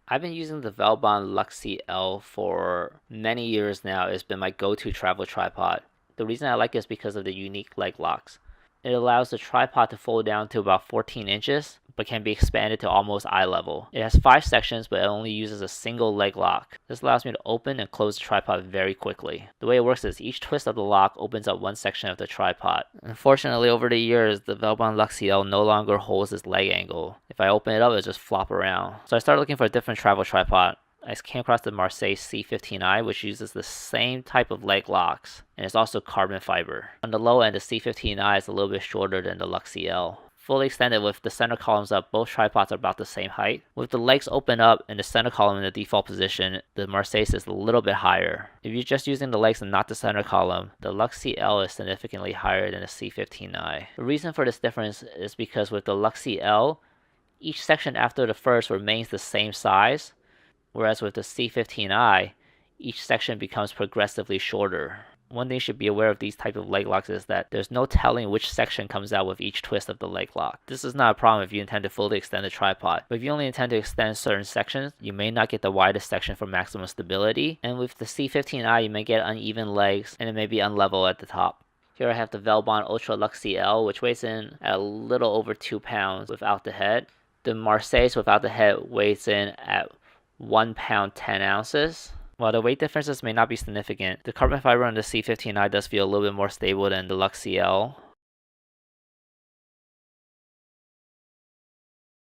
I've been using the Velbon Luxi L for many years now. It's been my go-to travel tripod. The reason I like it is because of the unique leg locks. It allows the tripod to fold down to about 14 inches, but can be expanded to almost eye level. It has 5 sections, but it only uses a single leg lock. This allows me to open and close the tripod very quickly. The way it works is each twist of the lock opens up one section of the tripod. Unfortunately, over the years, the Velbon Luxi L no longer holds this leg angle. If I open it up, it'll just flop around. So I started looking for a different travel tripod. I came across the Marsace C15i, which uses the same type of leg locks, and it's also carbon fiber. On the low end, the C15i is a little bit shorter than the Luxi L. Fully extended with the center columns up, both tripods are about the same height. With the legs open up and the center column in the default position, the Marsace is a little bit higher. If you're just using the legs and not the center column, the Luxi L is significantly higher than the C15i. The reason for this difference is because with the Luxi L, each section after the first remains the same size, whereas with the C15i, each section becomes progressively shorter. One thing you should be aware of these type of leg locks is that there's no telling which section comes out with each twist of the leg lock. This is not a problem if you intend to fully extend the tripod, but if you only intend to extend certain sections, you may not get the widest section for maximum stability, and with the C15i you may get uneven legs and it may be unlevel at the top. Here I have the Velbon Ultra Luxi L, which weighs in at a little over 2 pounds without the head. The Marsace without the head weighs in at 1 pound 10 ounces. While the weight differences may not be significant, the carbon fiber on the C15i does feel a little bit more stable than the Luxi L.